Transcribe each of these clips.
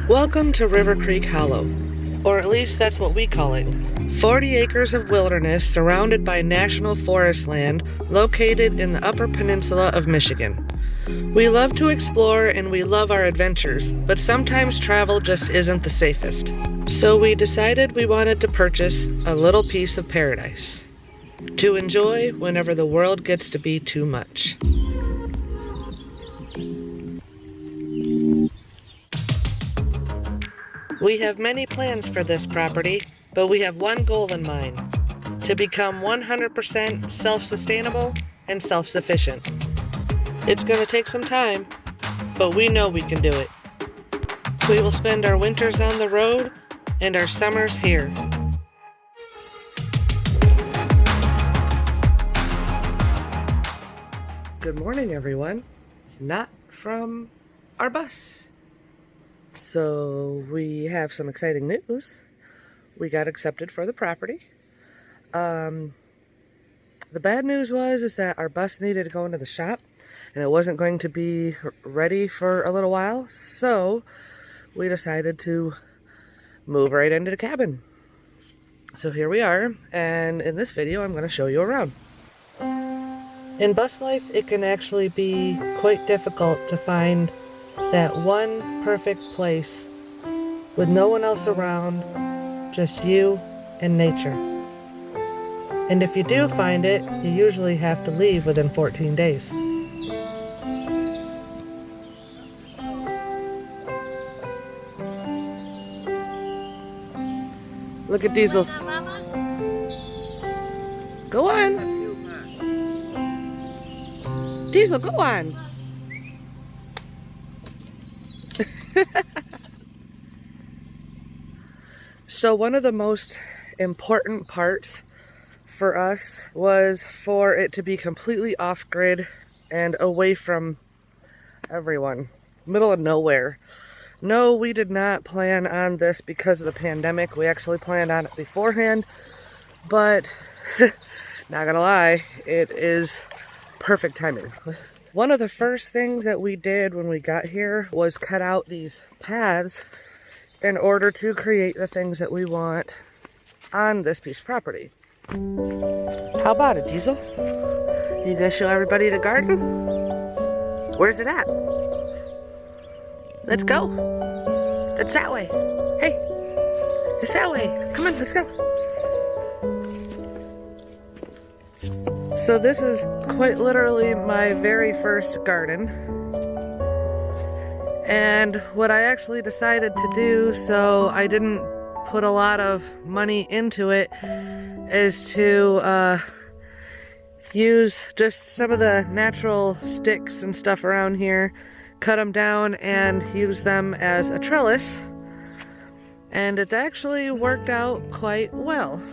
Welcome to River Creek Hollow, or at least that's what we call it. 40 acres of wilderness surrounded by national forest land located in the Upper Peninsula of Michigan. We love to explore and we love our adventures, but sometimes travel just isn't the safest. So we decided we wanted to purchase a little piece of paradise to enjoy whenever the world gets to be too much. We have many plans for this property, but we have one goal in mind: to become 100% self-sustainable and self-sufficient. It's going to take some time, but we know we can do it. We will spend our winters on the road and our summers here. Good morning, everyone. Not from our bus. So we have some exciting news. We got accepted for the property. The bad news is that our bus needed to go into the shop and it wasn't going to be ready for a little while. So we decided to move right into the cabin. So here we are, and in this video I'm going to show you around. In bus life, it can actually be quite difficult to find that one perfect place with no one else around, just you and nature. And if you do find it, you usually have to leave within 14 days. Look at Diesel. Go on. Diesel, go on. So one of the most important parts for us was for it to be completely off-grid and away from everyone. Middle of nowhere. No, we did not plan on this because of the pandemic. We actually planned on it beforehand, but not gonna lie, it is perfect timing. One of the first things that we did when we got here was cut out these paths in order to create the things that we want on this piece of property. How about it, Diesel? You gonna show everybody the garden? Where's it at? Let's go. It's that way. Hey, it's that way. Come on, let's go. So this is quite literally my very first garden. And what I actually decided to do, so I didn't put a lot of money into it, is to use just some of the natural sticks and stuff around here, cut them down and use them as a trellis. And it's actually worked out quite well.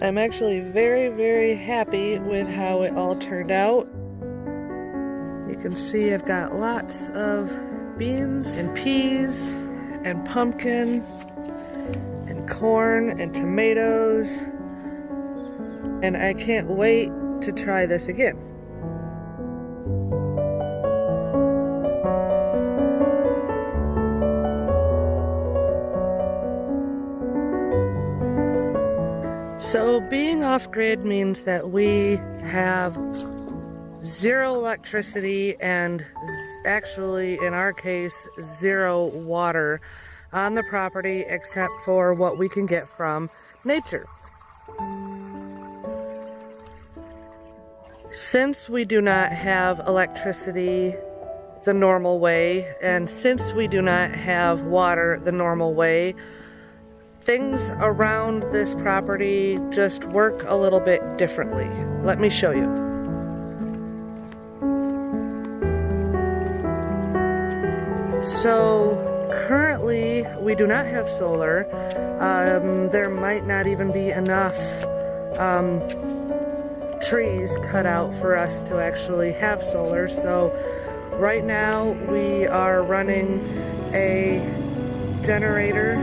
I'm actually very, very happy with how it all turned out. You can see I've got lots of beans and peas and pumpkin and corn and tomatoes, and I can't wait to try this again. So being off-grid means that we have zero electricity and actually, in our case, zero water on the property except for what we can get from nature. Since we do not have electricity the normal way, and since we do not have water the normal way, things around this property just work a little bit differently. Let me show you. So currently we do not have solar. There might not even be enough trees cut out for us to actually have solar. So right now we are running a generator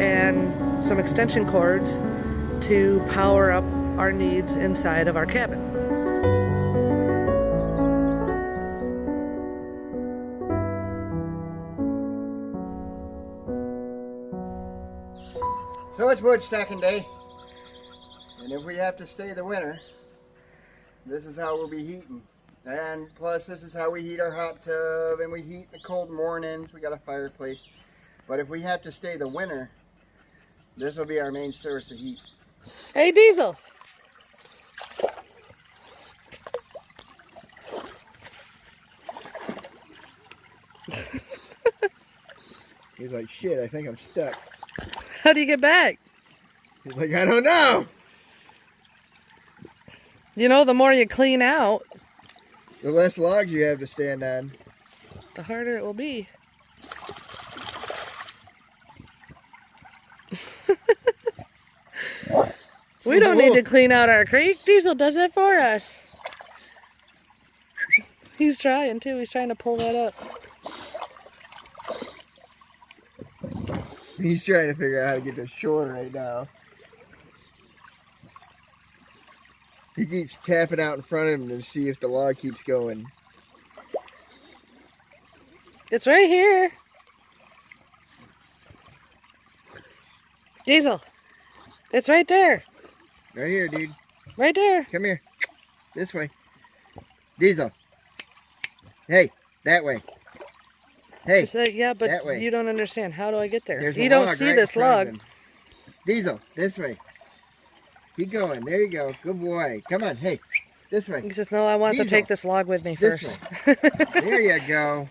and some extension cords to power up our needs inside of our cabin. So it's wood stacking day, and if we have to stay the winter, this is how we'll be heating. And plus this is how we heat our hot tub, and we heat in the cold mornings. We got a fireplace. But if we have to stay the winter, this will be our main source of heat. Hey, Diesel. He's like, shit, I think I'm stuck. How do you get back? He's like, I don't know. You know, the more you clean out, The less logs you have to stand on, the harder it will be. We don't need to clean out our creek. Diesel does it for us. He's trying too. He's trying to pull that up. He's trying to figure out how to get to shore right now. He keeps tapping out in front of him to see if the log keeps going. It's right here. Diesel. It's right there. Right here, dude. Right there. Come here. This way. Diesel. Hey, that way. Hey, It's like, yeah, but that way. you don't understand. How do I get there? There's You a don't log see right this in front of log. him. Diesel, this way. Keep going. There you go. Good boy. Come on. Hey, this way. He says, no, I want to Diesel. take this log with me This first. way. There you go.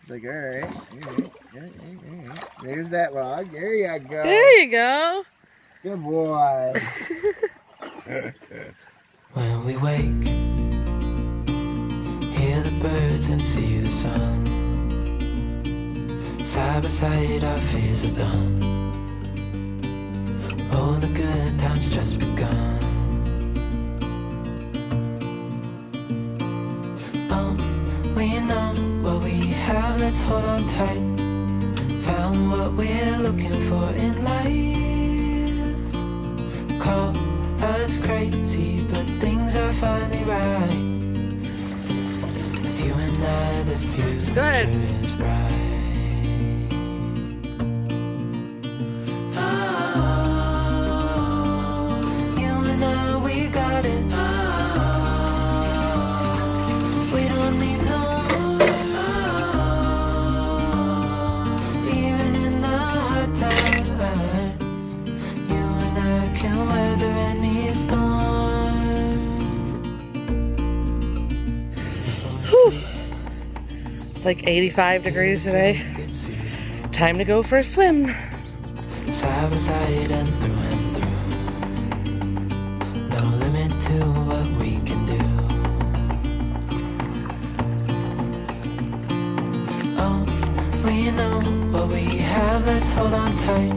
Like, all right. All right. There's that log. There you go. There you go. Good boy. When we wake, hear the birds and see the sun. Side by side our fears are done. Oh, the good times just begun. We know what we have, let's hold on tight. Found what we're looking for in life. Call us crazy, but things are finally right. With you and I, the future Go ahead. is bright. You and I, we got it. We don't need no more. Even in the hard times, you and I can weather any storm. It's like 85 degrees today. Time to go for a swim. Side by side and through. No limit to what we can do. Oh, we know what we have, let's hold on tight.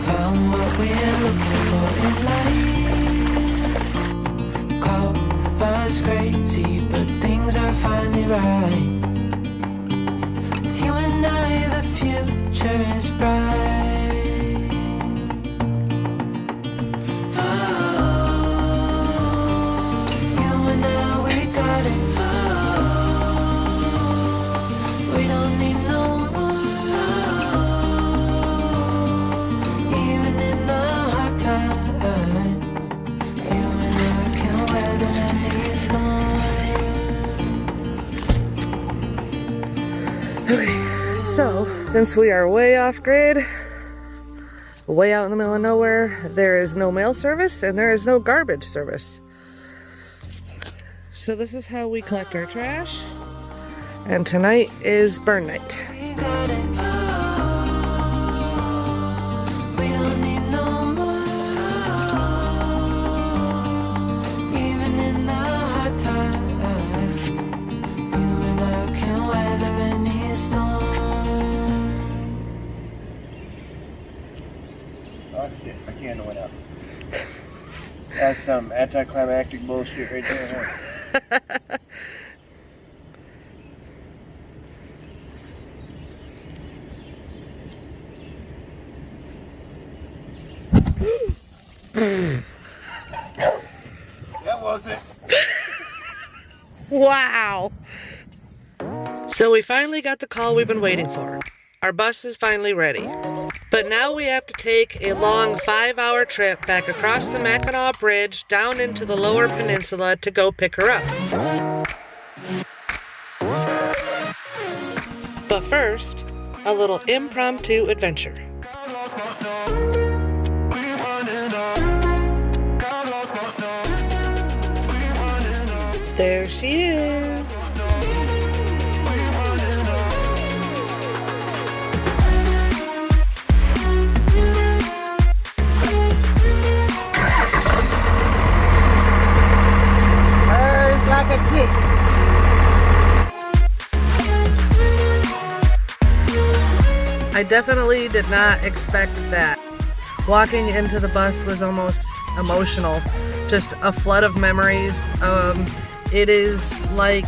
Found what we're looking for in life. Call us crazy, but things are finally right. With you and I, the future is bright. You and I, we got it. We don't need no more. Even in the hard times, you and I can weather any storm. Okay, so since we are way off grid, way out in the middle of nowhere, there is no mail service and there is no garbage service. So this is how we collect our trash. And tonight is burn night. We got it. We don't need no more. Even in the hard times, you and I can weather any storm. Oh shit, my candle went out. That's anticlimactic bullshit right there, huh? That was it. Wow. So we finally got the call we've been waiting for. Our bus is finally ready. But now we have to take a long 5-hour trip back across the Mackinac Bridge down into the Lower Peninsula to go pick her up. But first, a little impromptu adventure. There she is. Like a kid. I definitely did not expect that. Walking into the bus was almost emotional. Just a flood of memories. It is like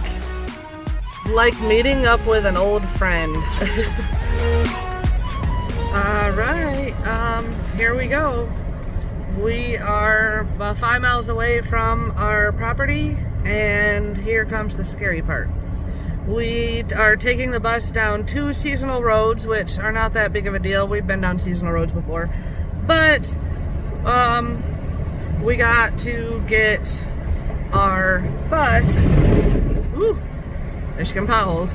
meeting up with an old friend. Alright, here we go. We are about 5 miles away from our property, and here comes the scary part. We are taking the bus down 2 seasonal roads, which are not that big of a deal. We've been down seasonal roads before. But we got to get our bus. Ooh, Michigan potholes.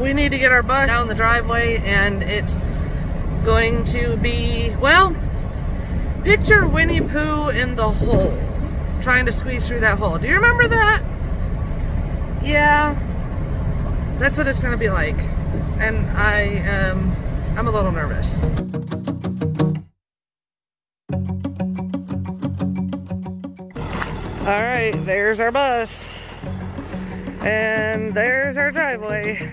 We need to get our bus down the driveway, and it's going to be, well, picture Winnie Pooh in the hole, trying to squeeze through that hole. Do you remember that? Yeah, that's what it's going to be like. And I'm a little nervous. All right, there's our bus. And there's our driveway.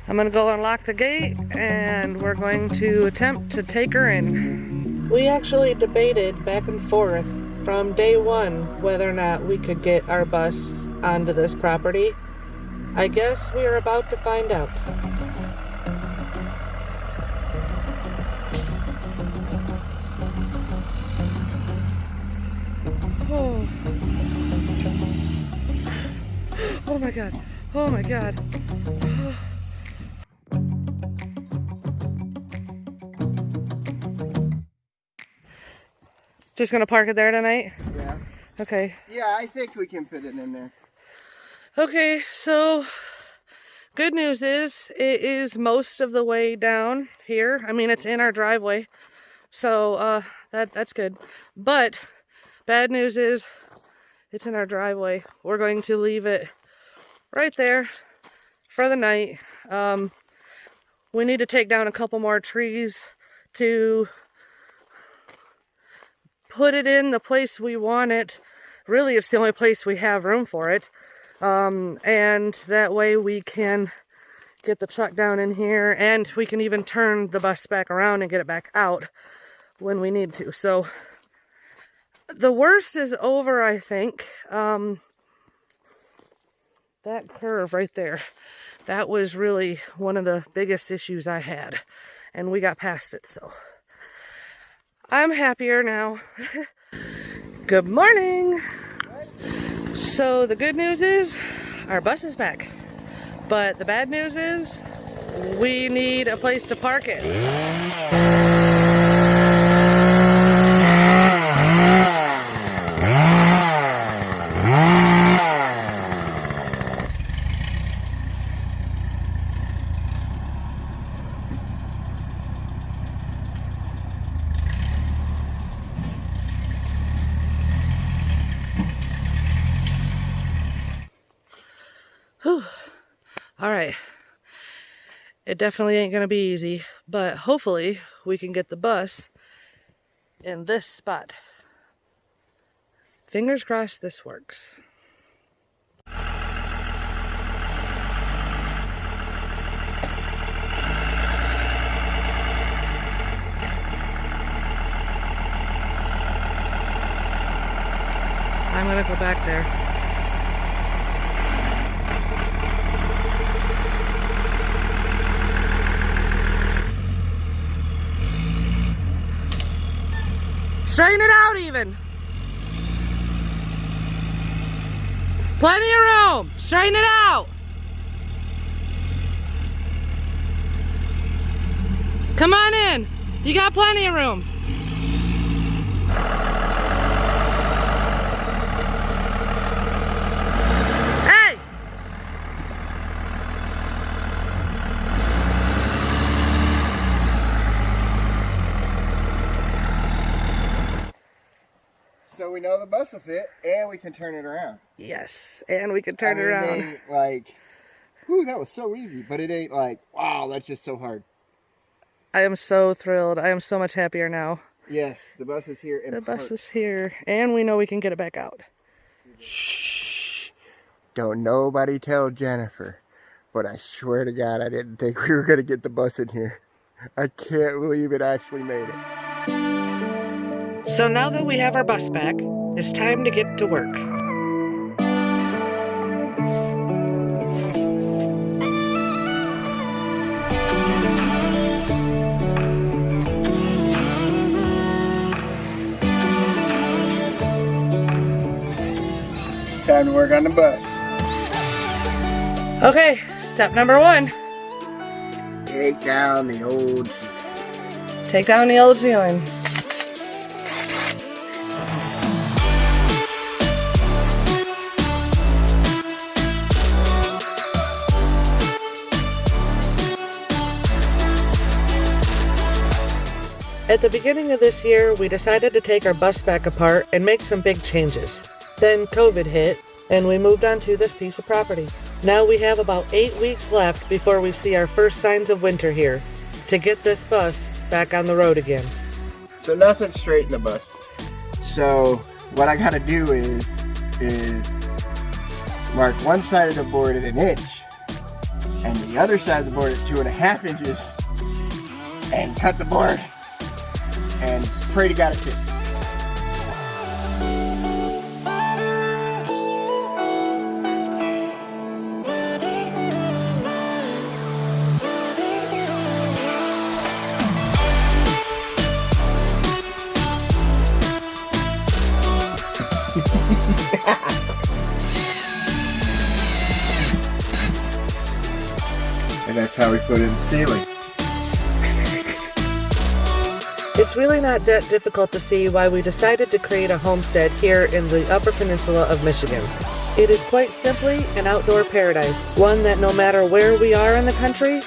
I'm gonna go unlock the gate, and we're going to attempt to take her in. We actually debated back and forth from day one whether or not we could get our bus onto this property. I guess we are about to find out. Oh. Oh my God. Oh my God. Just gonna park it there tonight? Yeah. Okay. Yeah, I think we can fit it in there. Okay, so good news is it is most of the way down here. I mean, it's in our driveway, so that's good. But bad news is it's in our driveway. We're going to leave it right there for the night. We need to take down a couple more trees to put it in the place we want it. Really, it's the only place we have room for it. And that way we can get the truck down in here, and we can even turn the bus back around and get it back out when we need to. So the worst is over, I think. That curve right there, that was really one of the biggest issues I had, and we got past it, so I'm happier now. Good morning. So the good news is our bus is back, but the bad news is we need a place to park it. Whew. All right. It definitely ain't gonna be easy, but hopefully we can get the bus in this spot. Fingers crossed this works. I'm gonna go back there. Straighten it out even. Plenty of room. Straighten it out. Come on in. You got plenty of room. Hey! So we know the bus will fit, and we can turn it around. Yes, and we can turn it It around. ain't like, whew, that was so easy. But it ain't like, wow, that's just so hard. I am so thrilled. I am so much happier now. Yes, the bus is here. The bus is here, and we know we can get it back out. Shh. Don't nobody tell Jennifer. But I swear to God, I didn't think we were going to get the bus in here. I can't believe it actually made it. So now that we have our bus back, it's time to get to work. Time to work on the bus. Okay, step number 1. Take down the old... Take down the old ceiling. At the beginning of this year, we decided to take our bus back apart and make some big changes. Then COVID hit, and we moved on to this piece of property. Now we have about 8 weeks left before we see our first signs of winter here, to get this bus back on the road again. So nothing's straight in the bus. So what I gotta do is mark one side of the board at 1 inch, and the other side of the board at 2.5 inches, and cut the board, and pray to God it fits. And that's how we put in the ceiling. It's really not that difficult to see why we decided to create a homestead here in the Upper Peninsula of Michigan. It is quite simply an outdoor paradise, one that no matter where we are in the country,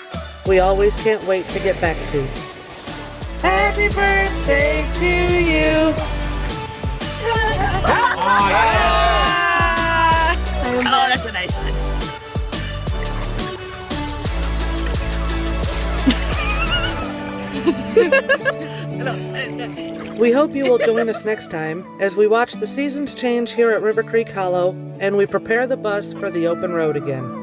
we always can't wait to get back to. Happy birthday to you! Oh, that's a nice one. We hope you will join us next time as we watch the seasons change here at River Creek Hollow and we prepare the bus for the open road again.